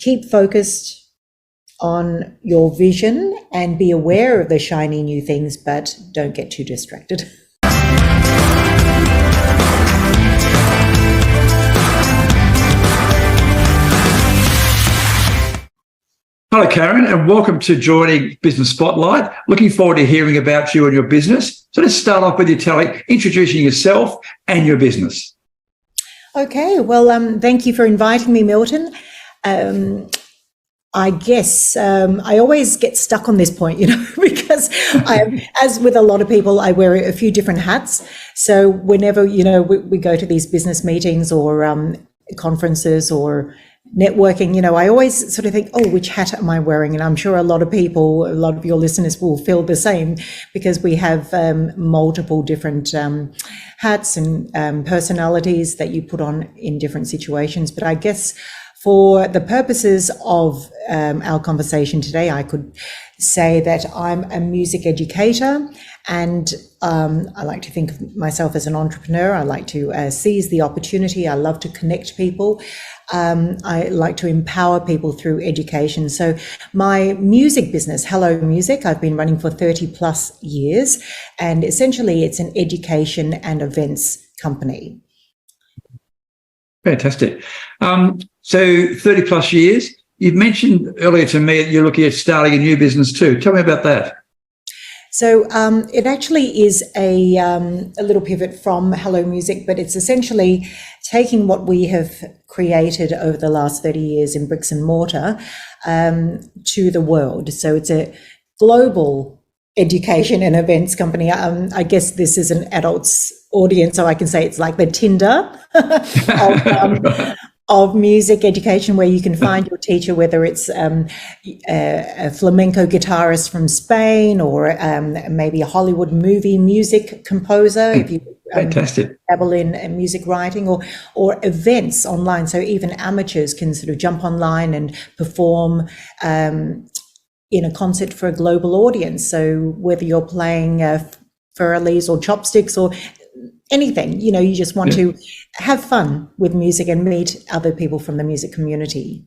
keep focused on your vision and be aware of the shiny new things, but don't get too distracted. Hello, Karen, and welcome to joining Business Spotlight. Looking forward to hearing about you and your business. So let's start off with you introducing yourself and your business. Okay, well, thank you for inviting me, Milton. I guess I always get stuck on this point, because as with a lot of people, I wear a few different hats. So whenever, we go to these business meetings or conferences or networking, I always sort of think, oh, which hat am I wearing? And I'm sure a lot of your listeners will feel the same, because we have multiple different hats and personalities that you put on in different situations. But I guess for the purposes of our conversation today, I could say that I'm a music educator, and I like to think of myself as an entrepreneur. I like to seize the opportunity. I love to connect people. I like to empower people through education. So my music business, Hello Music, I've been running for 30 plus years, and essentially it's an education and events company. Fantastic. So 30 plus years. You've mentioned earlier to me that you're looking at starting a new business too. Tell me about that. So it actually is a little pivot from Hello Music, but it's essentially taking what we have created over the last 30 years in bricks and mortar to the world. So it's a global education and events company. I guess this is an adult's audience, so I can say it's like the Tinder of music education, where you can find your teacher, whether it's a flamenco guitarist from Spain or maybe a Hollywood movie music composer, if you dabble in music writing, or events online. So even amateurs can sort of jump online and perform in a concert for a global audience. So whether you're playing Furleys or chopsticks or anything, you just want to have fun with music and meet other people from the music community.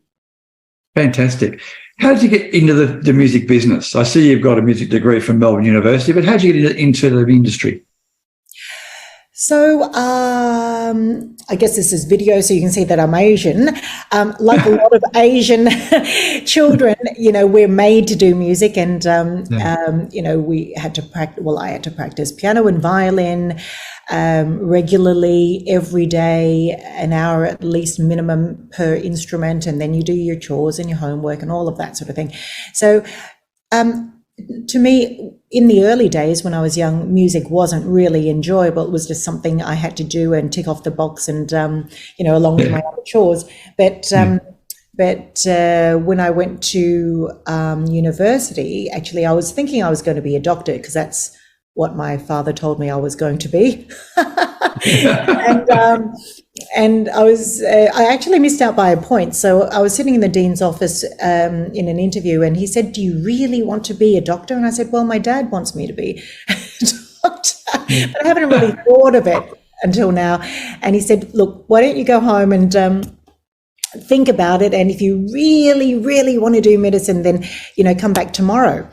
Fantastic. How did you get into the music business? I see you've got a music degree from Melbourne University, but how did you get into the industry? So I guess this is video, so you can see that I'm Asian. Like a lot of Asian children, we're made to do music, and we had to practice. Well, I had to practice piano and violin regularly every day, an hour at least minimum per instrument, and then you do your chores and your homework and all of that sort of thing. So to me, in the early days when I was young, music wasn't really enjoyable. It was just something I had to do and tick off the box, and along with my other chores. But when I went to university, actually, I was thinking I was going to be a doctor, because that's what my father told me I was going to be. And I actually missed out by a point. So I was sitting in the dean's office in an interview, and he said, "Do you really want to be a doctor?" And I said, "Well, my dad wants me to be a doctor, but I haven't really thought of it until now." And he said, "Look, why don't you go home and think about it, and if you really, really want to do medicine, then come back tomorrow."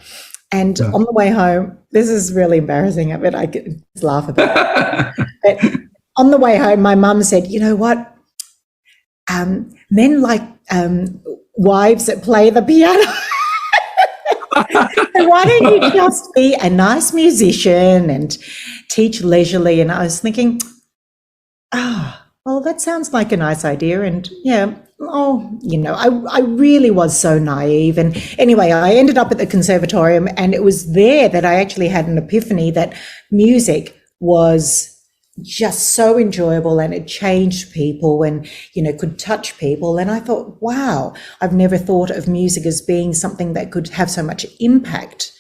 And on the way home, this is really embarrassing, but I could laugh about it. But on the way home, my mum said, "You know what? Men like wives that play the piano. So why don't you just be a nice musician and teach leisurely?" And I was thinking, well, that sounds like a nice idea. And I really was so naive. And anyway, I ended up at the conservatorium, and it was there that I actually had an epiphany that music was just so enjoyable, and it changed people and, could touch people. And I thought, wow, I've never thought of music as being something that could have so much impact.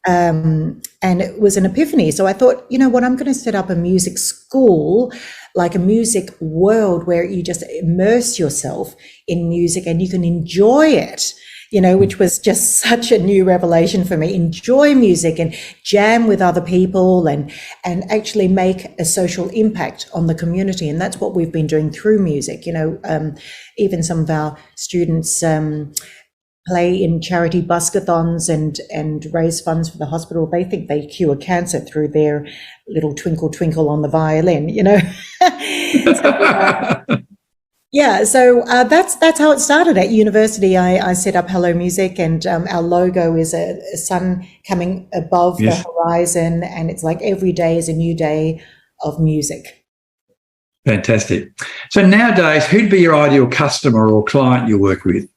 And it was an epiphany. So I thought, you know what, I'm going to set up a music school, like a music world where you just immerse yourself in music and you can enjoy it, which was just such a new revelation for me. Enjoy music and jam with other people and actually make a social impact on the community. And that's what we've been doing through music. Even some of our students play in charity buskathons and raise funds for the hospital. They think they cure cancer through their little twinkle twinkle on the violin, So, that's how it started at university. I set up Hello Music, and our logo is a sun coming above the horizon, and it's like every day is a new day of music. Fantastic. So nowadays, who'd be your ideal customer or client you work with?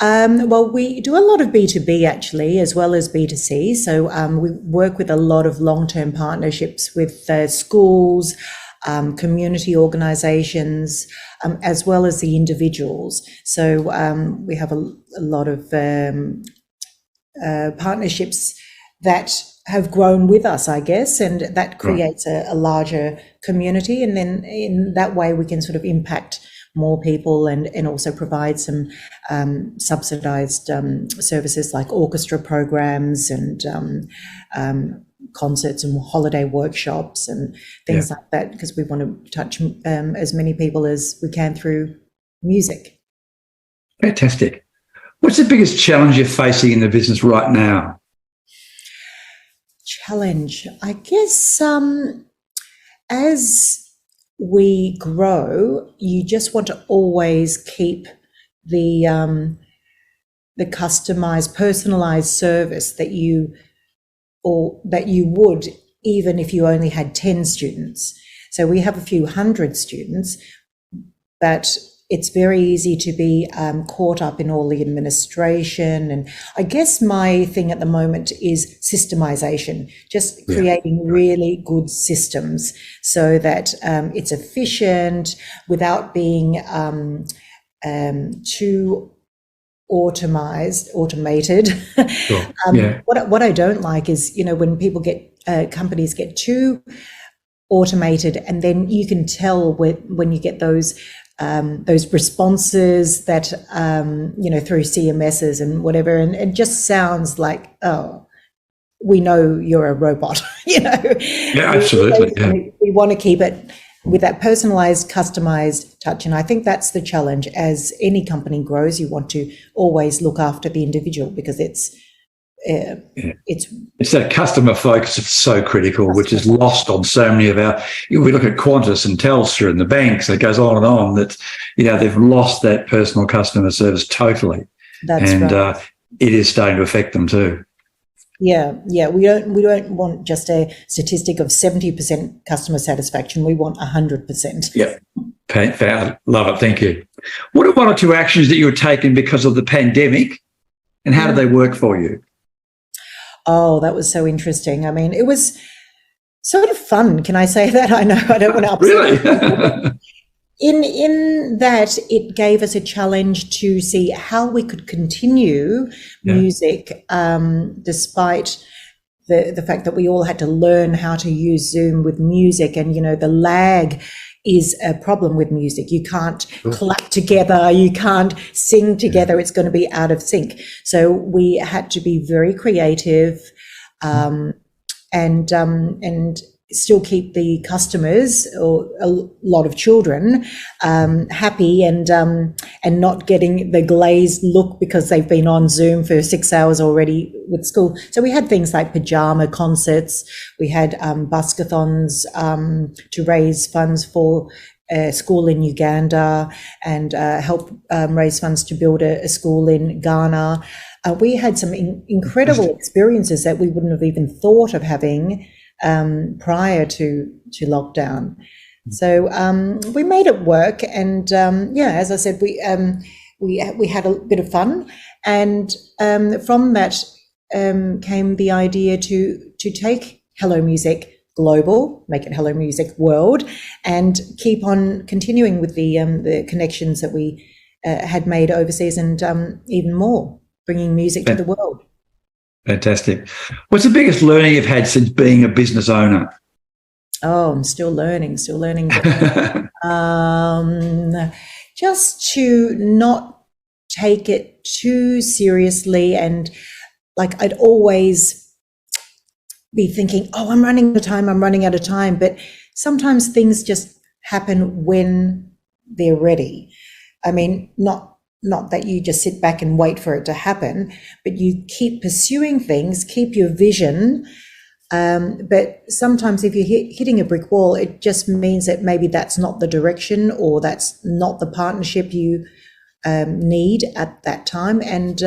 Well, we do a lot of B2B actually, as well as B2C. So we work with a lot of long-term partnerships with schools, community organizations, as well as the individuals. So we have a lot of partnerships that have grown with us, I guess, and that creates a larger community. And then in that way, we can sort of impact more people and also provide some subsidized services like orchestra programs and concerts and holiday workshops and things like that, because we want to touch as many people as we can through music. Fantastic. What's the biggest challenge you're facing in the business right now? Challenge, I guess, as we grow, you just want to always keep the customized, personalized service that you would even if you only had 10 students. So we have a few hundred students, but it's very easy to be caught up in all the administration. And I guess my thing at the moment is systemization, just creating really good systems so that it's efficient without being too automated. What I don't like is, when people companies get too automated, and then you can tell when you get those responses that through CMSs and whatever, and it just sounds like, oh, we know you're a robot. Absolutely. We want to keep it with that personalized, customized touch, and I think that's the challenge. As any company grows, you want to always look after the individual, because it's that customer focus that's so critical, which is lost on so many of our. We look at Qantas and Telstra and the banks. It goes on and on. That they've lost that personal customer service totally. That's right. It is starting to affect them too. Yeah. We don't want just a statistic of 70% customer satisfaction. We want 100%. Yep. Love it. Thank you. What are one or two actions that you were taking because of the pandemic, and how did they work for you? Oh, that was so interesting. I mean, it was sort of fun. Can I say that? I know I don't want to upset Really? In that it gave us a challenge to see how we could continue music despite the fact that we all had to learn how to use Zoom with music. And, the lag is a problem with music. You can't clap together, you can't sing together, it's going to be out of sync. So we had to be very creative and still keep the customers, or a lot of children, happy and not getting the glazed look because they've been on Zoom for 6 hours already with school. So we had things like pajama concerts. We had buskathons to raise funds for a school in Uganda, and help raise funds to build a school in Ghana. We had some incredible experiences that we wouldn't have even thought of having prior to lockdown. So we made it work, and as I said, we had a bit of fun, and from that came the idea to take Hello Music global, make it Hello Music World, and keep on continuing with the connections that we had made overseas, and even more, bringing music to the world. Fantastic. What's the biggest learning you've had since being a business owner? Oh, I'm still learning. Just to not take it too seriously, and like I'd always be thinking, oh, I'm running out of time. But sometimes things just happen when they're ready. I mean, not that you just sit back and wait for it to happen, but you keep pursuing things, keep your vision. But sometimes if you're hitting a brick wall, it just means that maybe that's not the direction, or that's not the partnership you need at that time. And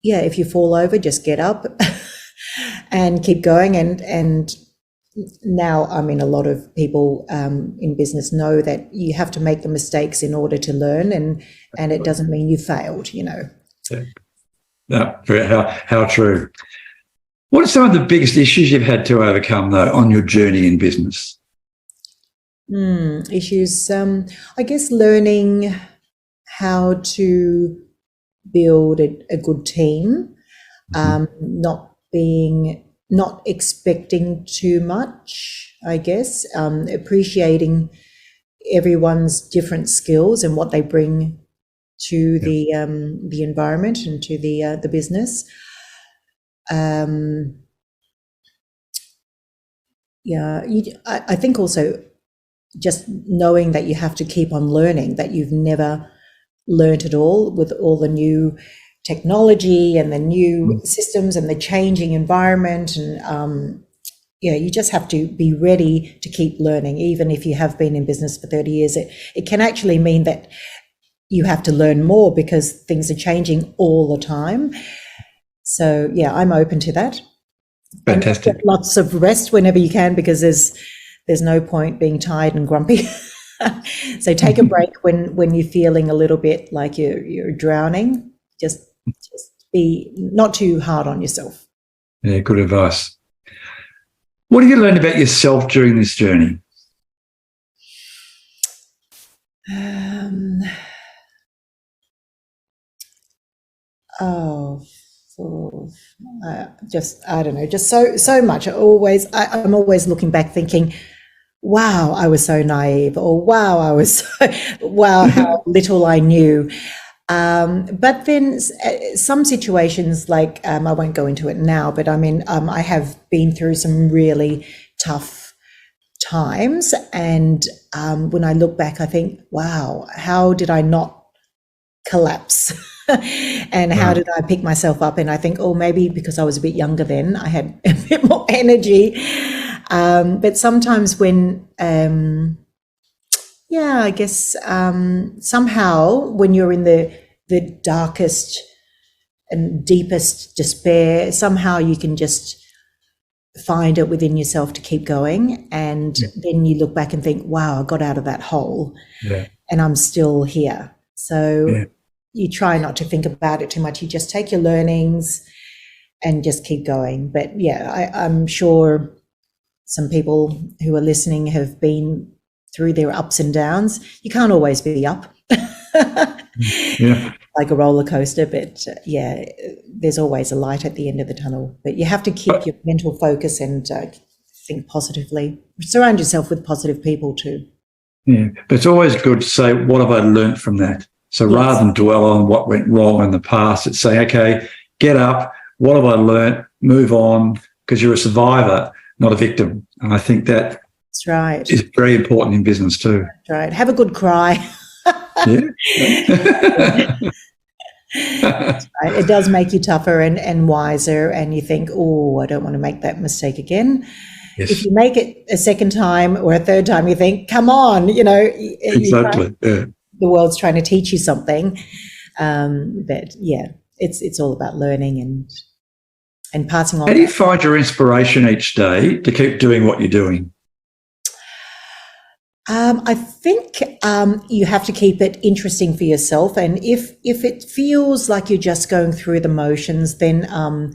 if you fall over, just get up and keep going. And now, I mean, a lot of people in business know that you have to make the mistakes in order to learn, and it doesn't mean you failed, No, how true. What are some of the biggest issues you've had to overcome, though, on your journey in business? Issues, I guess learning how to build a good team, not expecting too much, I guess, appreciating everyone's different skills and what they bring to the environment and to the business. I think also just knowing that you have to keep on learning, that you've never learned it all with all the new technology and the new systems and the changing environment. And you just have to be ready to keep learning. Even if you have been in business for 30 years, it can actually mean that you have to learn more because things are changing all the time. So I'm open to that. Fantastic. And get lots of rest whenever you can, because there's no point being tired and grumpy. So take a break when you're feeling a little bit like you're drowning. Just be not too hard on yourself. Yeah, good advice. What have you learned about yourself during this journey? I don't know, just so much. I'm always looking back thinking, wow, I was so naive, or wow, how little I knew. But then some situations, like I won't go into it now, but I mean, I have been through some really tough times, and when I look back, I think, wow, how did I not collapse? And how did I pick myself up? And I think, maybe because I was a bit younger then, I had a bit more energy. But sometimes when, I guess somehow when you're in the darkest and deepest despair, somehow you can just find it within yourself to keep going. And then you look back and think, wow, I got out of that hole and I'm still here. So you try not to think about it too much. You just take your learnings and just keep going. But I'm sure some people who are listening have been through their ups and downs. You can't always be up. Like a roller coaster, but there's always a light at the end of the tunnel. But you have to keep your mental focus and think positively. Surround yourself with positive people too. Yeah, but it's always good to say, what have I learnt from that? So rather than dwell on what went wrong in the past, it's saying, okay, get up, what have I learnt, move on, because you're a survivor, not a victim. And I think that's right. Is very important in business too. That's right. Have a good cry. Right. It does make you tougher and wiser, and you think, I don't want to make that mistake again. Yes. If you make it a second time or a third time, you think, come on, exactly. The world's trying to teach you something. But it's all about learning and passing on. How do you find your inspiration each day to keep doing what you're doing? I think you have to keep it interesting for yourself, and if it feels like you're just going through the motions, then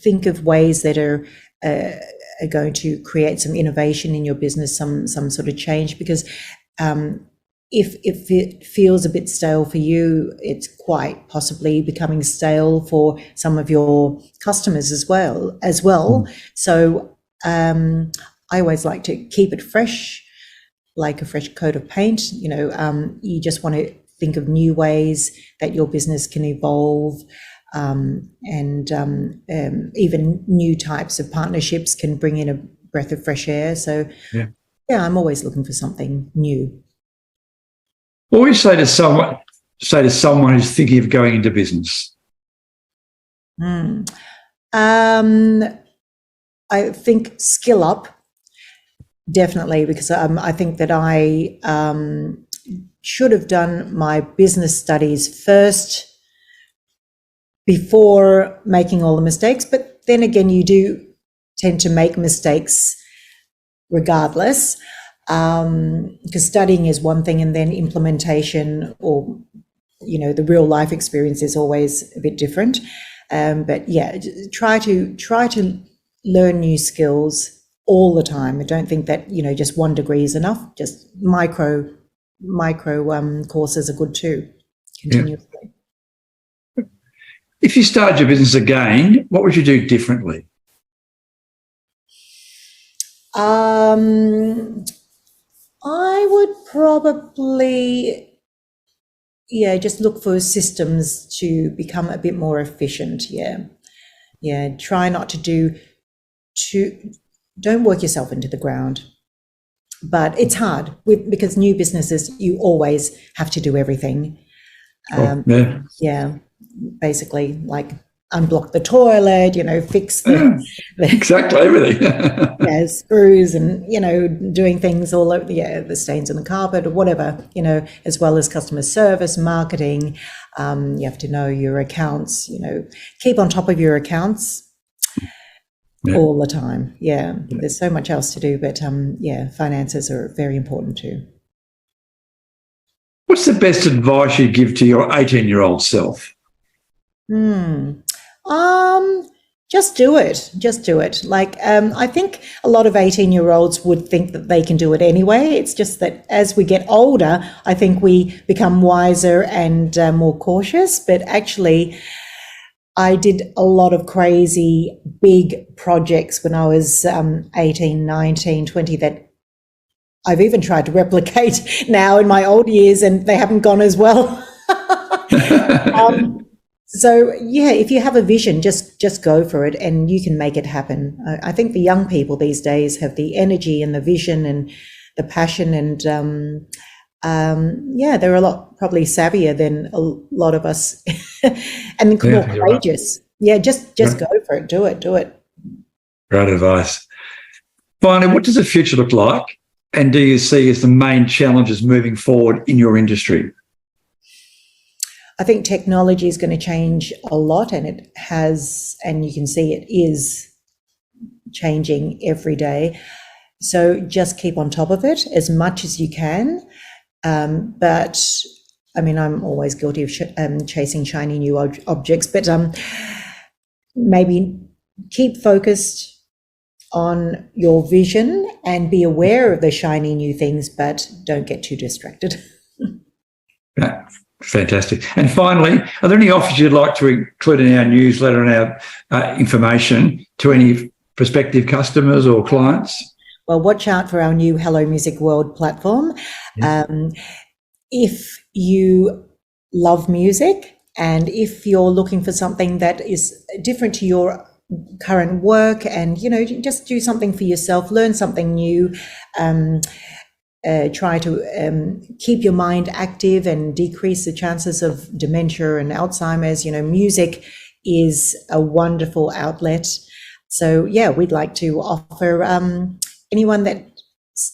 think of ways that are going to create some innovation in your business, some sort of change. Because if it feels a bit stale for you, it's quite possibly becoming stale for some of your customers as well. So I always like to keep it fresh. like a fresh coat of paint. You just want to think of new ways that your business can evolve, and even new types of partnerships can bring in a breath of fresh air. So, yeah, I'm always looking for something new. What would you say to someone who's thinking of going into business? I think skill up, definitely, because I think that I should have done my business studies first before making all the mistakes. But then again, you do tend to make mistakes regardless, because studying is one thing, and then implementation, or the real life experience, is always a bit different. But yeah, try to learn new skills all the time. I don't think that just one degree is enough. Just micro courses are good too, continuously. Yeah. If you started your business again, what would you do differently? I would probably, just look for systems to become a bit more efficient. Try not to don't work yourself into the ground. But it's hard because new businesses, you always have to do everything. Basically, like unblock the toilet, fix the exactly everything. Screws, and doing things all over, the stains on the carpet or whatever, as well as customer service, marketing. You have to know your accounts, keep on top of your accounts all the time. There's so much else to do, but finances are very important too. What's the best advice you give to your 18-year-old self? Just do it. Like, I think a lot of 18-year-olds would think that they can do it anyway. It's just that as we get older, I think we become wiser and more cautious. But actually, I did a lot of crazy big projects when I was 18, 19, 20 that I've even tried to replicate now in my old years, and they haven't gone as well. So if you have a vision, just go for it, and you can make it happen. I think the young people these days have the energy and the vision and the passion, and they're a lot probably savvier than a lot of us, and more courageous. Right. Just go for it. Do it. Great advice. Finally, what does the future look like, and do you see as the main challenges moving forward in your industry? I think technology is going to change a lot, and it has, and you can see it is changing every day. So just keep on top of it as much as you can. But I mean, I'm always guilty of chasing shiny new objects, but maybe keep focused on your vision and be aware of the shiny new things, but don't get too distracted. Fantastic. And finally, are there any offers you'd like to include in our newsletter and our information to any prospective customers or clients? Well, watch out for our new Hello Music World platform. If you love music, and if you're looking for something that is different to your current work, and just do something for yourself, learn something new, try to keep your mind active and decrease the chances of dementia and Alzheimer's. Music is a wonderful outlet. So we'd like to offer anyone that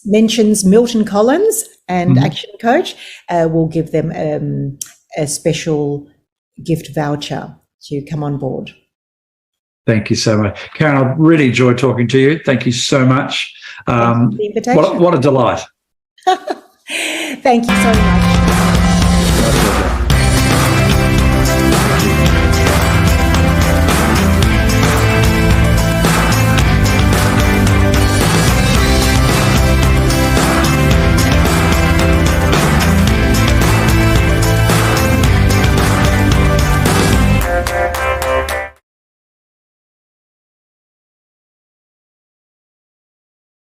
mentions Milton Collins and Action Coach, we'll give them a special gift voucher to come on board. Thank you so much. Karen, I've really enjoyed talking to you. Thank you so much. Thanks for the invitation. What a delight. Thank you so much.